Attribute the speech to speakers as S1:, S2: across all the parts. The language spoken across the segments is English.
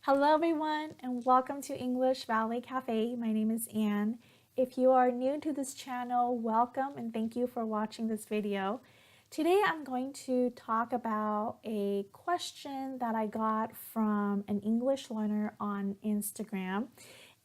S1: Hello everyone and welcome to English Valley Cafe. My name is Anne. If you are new to this channel, welcome and thank you for watching this video. Today I'm going to talk about a question that I got from an English learner on Instagram,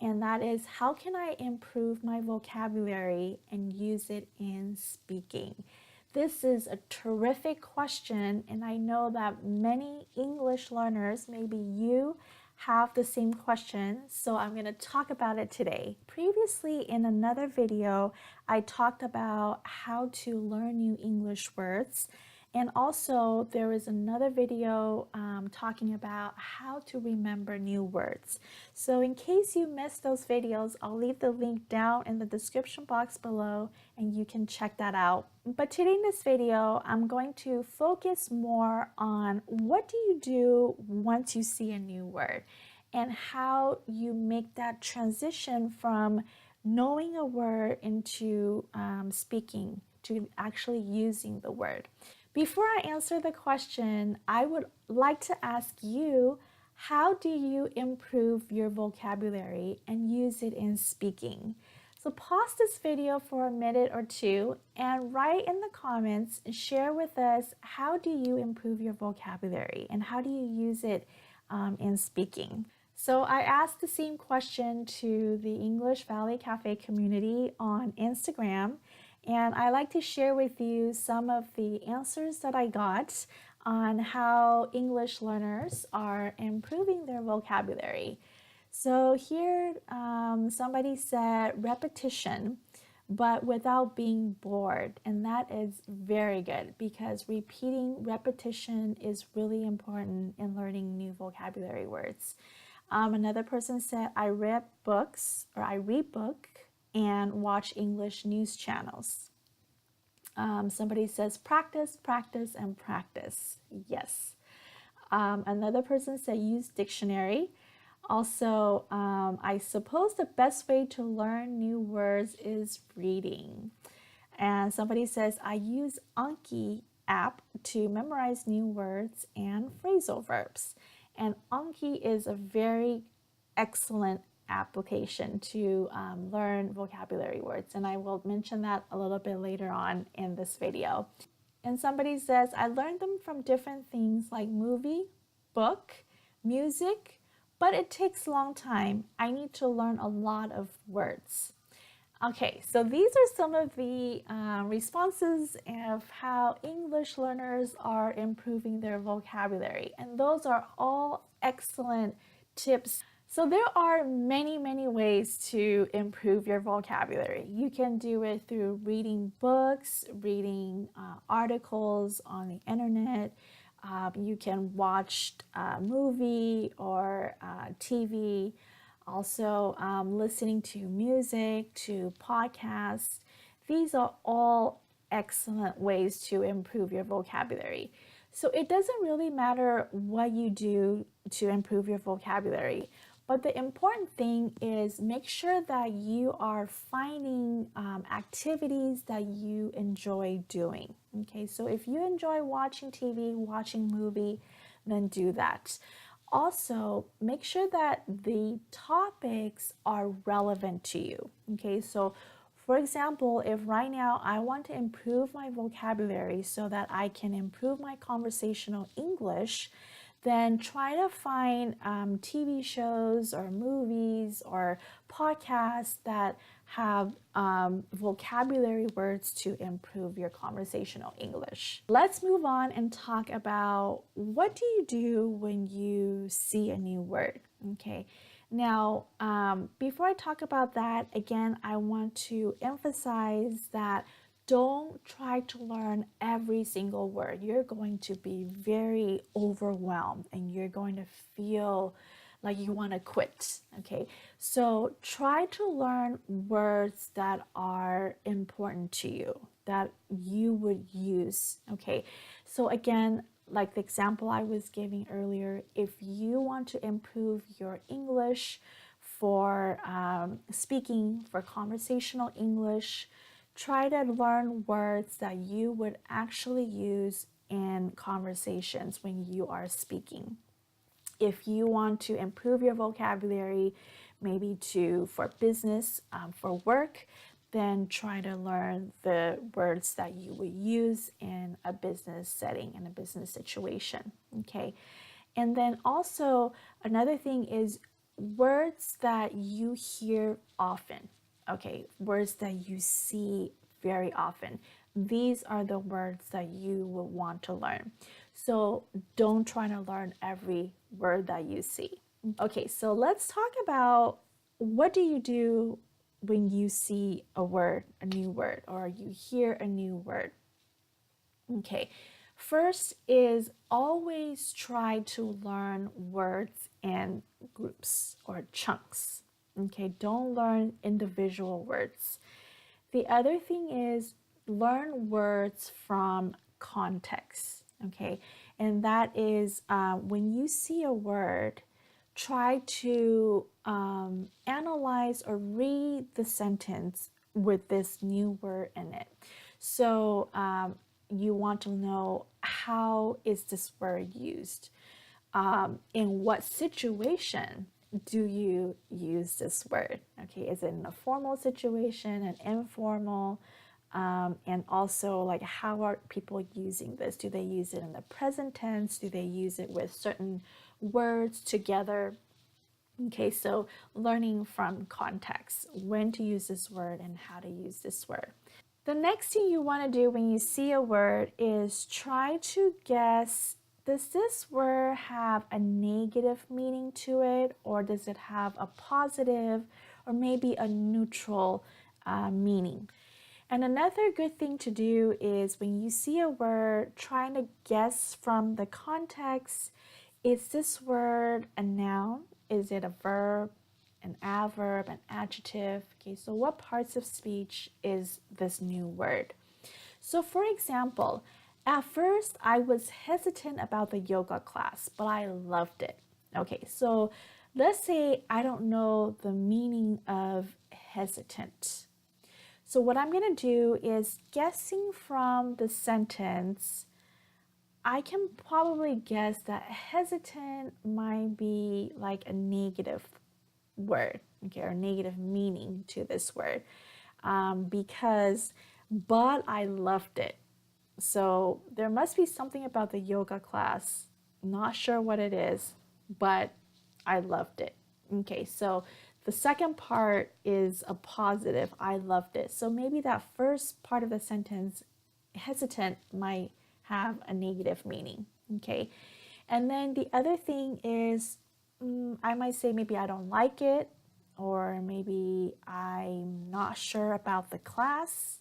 S1: and that is, how can I improve my vocabulary and use it in speaking? This is a terrific question, and I know that many English learners, maybe you, have the same question, so I'm going to talk about it today. Previously, in another video, I talked about how to learn new English words, and also there is another video talking about how to remember new words. So in case you missed those videos, I'll leave the link down in the description box below and you can check that out. But today in this video, I'm going to focus more on what do you do once you see a new word and how you make that transition from knowing a word into speaking to actually using the word. Before I answer the question, I would like to ask you, how do you improve your vocabulary and use it in speaking? So pause this video for a minute or two and write in the comments, share with us, how do you improve your vocabulary and how do you use it in speaking? So I asked the same question to the English Valley Cafe community on Instagram, and I like to share with you some of the answers that I got on how English learners are improving their vocabulary. So here somebody said repetition, but without being bored, and that is very good because repetition is really important in learning new vocabulary words. Another person said, I read books and watch English news channels. Somebody says practice, practice, and practice. Yes. Another person said use dictionary. Also, I suppose the best way to learn new words is reading. And somebody says, I use Anki app to memorize new words and phrasal verbs. And Anki is a very excellent application to learn vocabulary words, and I will mention that a little bit later on in this video. And somebody says, I learned them from different things like movie, book, music, but it takes a long time. I need to learn a lot of words. Okay, so these are some of the responses of how English learners are improving their vocabulary, and those are all excellent tips. So there are many ways to improve your vocabulary. You can do it through reading books, reading articles on the internet. You can watch a movie or TV. Also, listening to music, to podcasts. These are all excellent ways to improve your vocabulary. So it doesn't really matter what you do to improve your vocabulary, but the important thing is make sure that you are finding activities that you enjoy doing. Okay, so if you enjoy watching TV, watching movie, then do that. Also, make sure that the topics are relevant to you. Okay, so for example, if right now I want to improve my vocabulary so that I can improve my conversational English, then try to find TV shows or movies or podcasts that have vocabulary words to improve your conversational English. Let's move on and talk about, what do you do when you see a new word? Okay. Now, before I talk about that, again, I want to emphasize that don't try to learn every single word. You're going to be very overwhelmed and you're going to feel like you want to quit. Okay, so try to learn words that are important to you, that you would use. Okay, so again, like the example I was giving earlier, if you want to improve your English for speaking, for conversational English, try to learn words that you would actually use in conversations when you are speaking. if you want to improve your vocabulary, maybe for business, for work, then try to learn the words that you would use in a business setting, in a business situation, okay? And then also another thing is words that you hear often, okay? Words that you see very often. These are the words that you will want to learn. So don't try to learn every word that you see. Okay, so let's talk about what do you do when you see a word, a new word, or you hear a new word. Okay, first is always try to learn words in groups or chunks. Okay, don't learn individual words. The other thing is learn words from context. Okay, and that is when you see a word, try to analyze or read the sentence with this new word in it. So you want to know, how is this word used? In what situation do you use this word? Okay, is it in a formal situation, an informal? And also, like, how are people using this? Do they use it in the present tense? Do they use it with certain words together? Okay, so learning from context, when to use this word and how to use this word. The next thing you want to do when you see a word is try to guess, does this word have a negative meaning to it, or does it have a positive or maybe a neutral meaning? And another good thing to do is when you see a word, trying to guess from the context, is this word a noun? Is it a verb, an adverb, an adjective? Okay, so what parts of speech is this new word? So for example, at first I was hesitant about the yoga class, but I loved it. Okay, so let's say I don't know the meaning of hesitant. So what I'm going to do is, guessing from the sentence, I can probably guess that hesitant might be like a negative word, okay, or negative meaning to this word, but I loved it. So there must be something about the yoga class, not sure what it is, but I loved it. Okay, so the second part is a positive, I loved it. So maybe that first part of the sentence, hesitant, might have a negative meaning. Okay, and then the other thing is, I might say maybe I don't like it, or maybe I'm not sure about the class.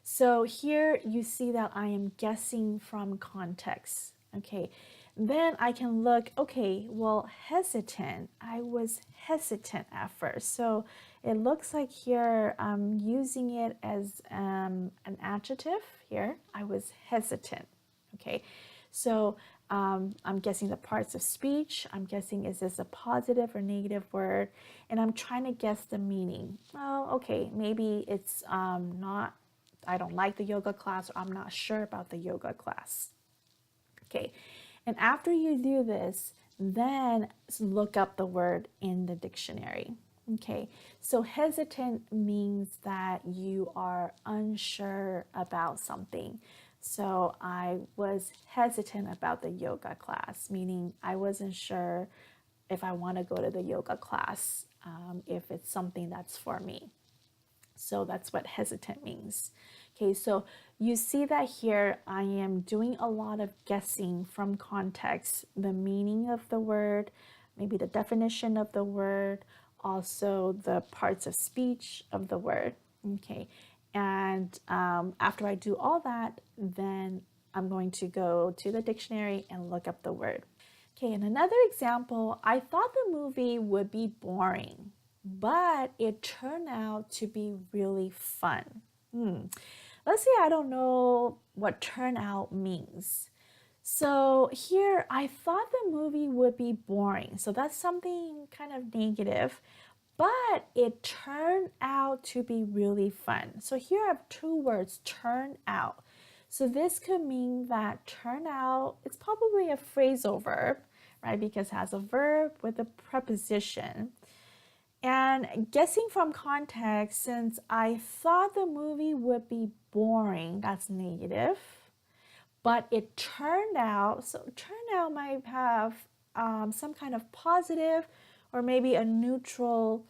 S1: So here you see that I am guessing from context. Okay, then I can look, okay, well, hesitant, I was hesitant at first. So it looks like here I'm using it as an adjective here. I was hesitant. Okay, so I'm guessing the parts of speech. I'm guessing, is this a positive or negative word? And I'm trying to guess the meaning. Oh, okay, maybe it's not, I don't like the yoga class, or I'm not sure about the yoga class. Okay, and after you do this, then look up the word in the dictionary. Okay, so hesitant means that you are unsure about something. So I was hesitant about the yoga class, meaning I wasn't sure if I want to go to the yoga class, if it's something that's for me. So that's what hesitant means. Okay, so you see that here I am doing a lot of guessing from context, the meaning of the word, maybe the definition of the word, also the parts of speech of the word. Okay, and after I do all that, then I'm going to go to the dictionary and look up the word. Okay, and another example, I thought the movie would be boring, but it turned out to be really fun. Let's say I don't know what turn out means. So here, I thought the movie would be boring. So that's something kind of negative, but it turned out to be really fun. So here I have two words, turn out. So this could mean that turn out, it's probably a phrasal verb, right? Because it has a verb with a preposition. And guessing from context, since I thought the movie would be boring, that's negative. But it turned out, so turned out might have some kind of positive or maybe a neutral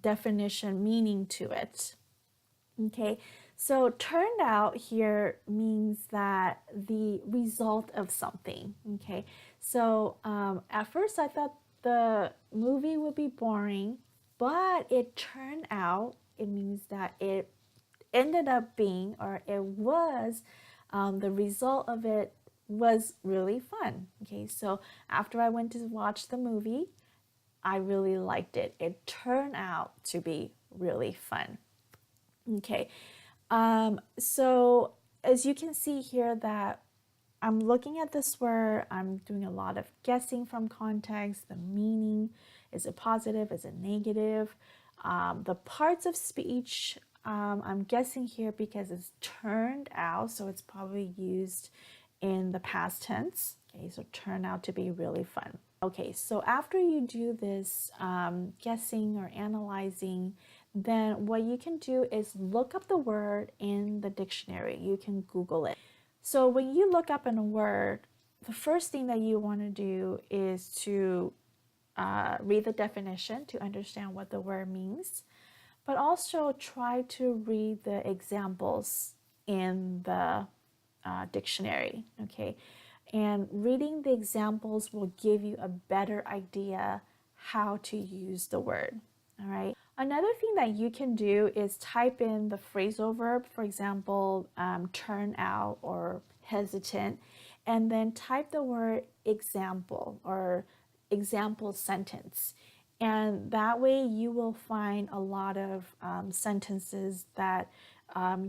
S1: definition meaning to it. Okay, so turned out here means that the result of something. Okay, so at first I thought the movie would be boring, but it turned out, it means that it ended up being, or it was, the result of it was really fun. Okay, so after I went to watch the movie, I really liked it. It turned out to be really fun. Okay, so as you can see here that I'm looking at this word, I'm doing a lot of guessing from context, the meaning, is it positive, is it negative? The parts of speech, I'm guessing here because it's turned out, so it's probably used in the past tense. Okay, so turned out to be really fun. Okay, so after you do this guessing or analyzing, then what you can do is look up the word in the dictionary. You can Google it. So when you look up in a word, the first thing that you want to do is to read the definition to understand what the word means, but also try to read the examples in the dictionary, okay? And reading the examples will give you a better idea how to use the word, all right? Another thing that you can do is type in the phrasal verb, for example, turn out or hesitant, and then type the word example or example sentence. And that way you will find a lot of sentences that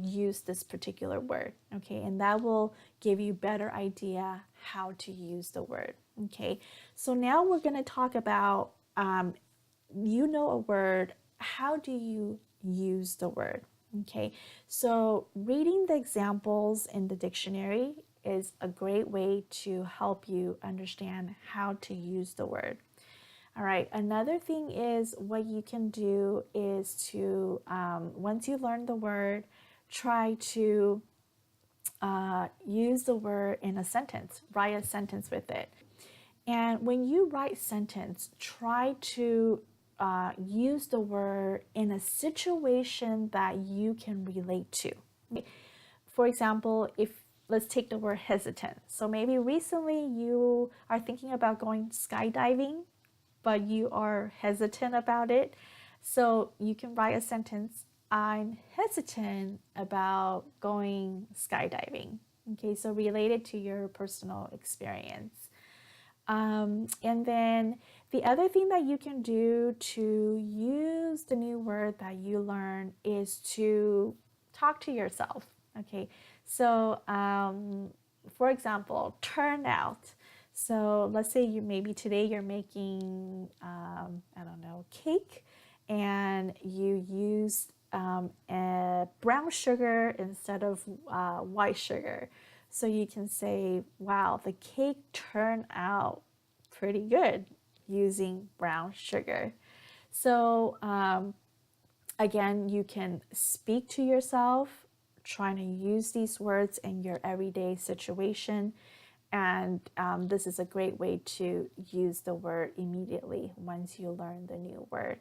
S1: use this particular word, okay? And that will give you better idea how to use the word, okay? So now we're going to talk about, you know a word, how do you use the word? Okay, so reading the examples in the dictionary is a great way to help you understand how to use the word. All right, another thing is what you can do is to, once you learn the word, try to use the word in a sentence, write a sentence with it. And when you write sentence, try to use the word in a situation that you can relate to. For example, if let's take the word hesitant. So maybe recently you are thinking about going skydiving, but you are hesitant about it. So you can write a sentence, I'm hesitant about going skydiving. Okay, so related to your personal experience. And then the other thing that you can do to use the new word that you learn is to talk to yourself. Okay, so for example, turn out. So let's say you maybe today you're making, I don't know, cake, and you use brown sugar instead of white sugar. So you can say, wow, the cake turned out pretty good using brown sugar. So again, you can speak to yourself, trying to use these words in your everyday situation. And this is a great way to use the word immediately once you learn the new word.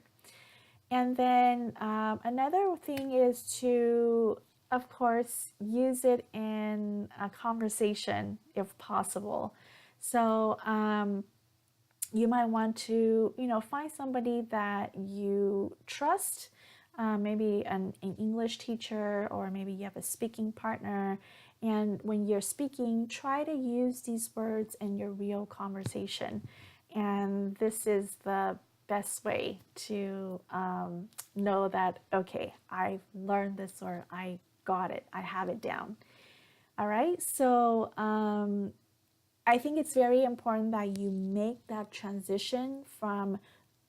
S1: And then another thing is to, of course, use it in a conversation if possible. So you might want to, find somebody that you trust, maybe an English teacher, or maybe you have a speaking partner. And when you're speaking, try to use these words in your real conversation. And this is the best way to know that, okay, I've learned this, or I got it, I have it down. All right, so I think it's very important that you make that transition from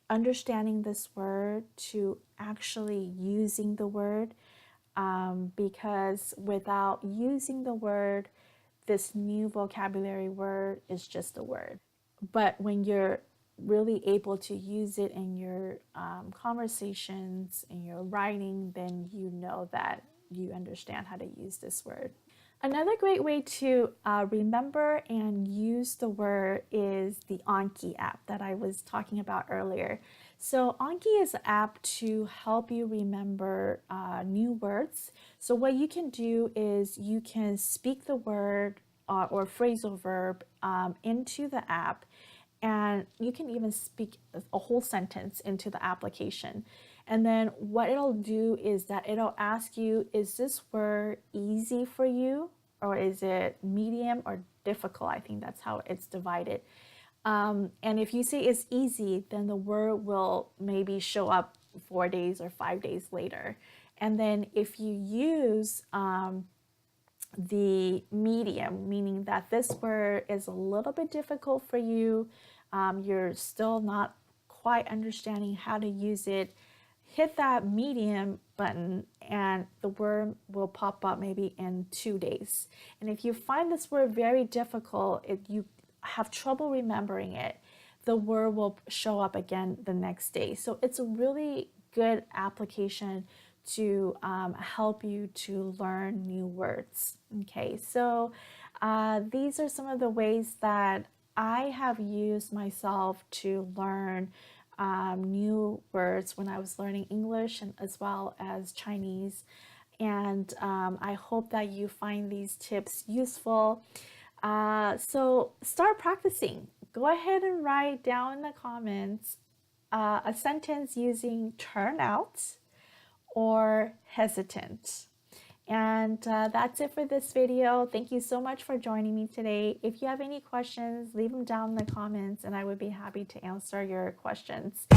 S1: understanding this word to actually using the word. because without using the word, this new vocabulary word is just a word. But when you're really able to use it in your conversations, in your writing, then you know that you understand how to use this word. Another great way to remember and use the word is the Anki app that I was talking about earlier. So Anki is an app to help you remember new words. So what you can do is you can speak the word or phrasal verb into the app, and you can even speak a whole sentence into the application. And then what it'll do is that it'll ask you, is this word easy for you, or is it medium or difficult? I think that's how it's divided. And if you say it's easy, then the word will maybe show up 4 days or 5 days later. And then if you use the medium, meaning that this word is a little bit difficult for you, you're still not quite understanding how to use it, hit that medium button and the word will pop up maybe in 2 days. And if you find this word very difficult, if you have trouble remembering it, the word will show up again the next day. So it's a really good application to help you to learn new words. Okay, so these are some of the ways that I have used myself to learn new words when I was learning English and as well as Chinese. And I hope that you find these tips useful. So start practicing. Go ahead and write down in the comments a sentence using turn out or hesitant. And that's it for this video. Thank you so much for joining me today. If you have any questions, leave them down in the comments and I would be happy to answer your questions.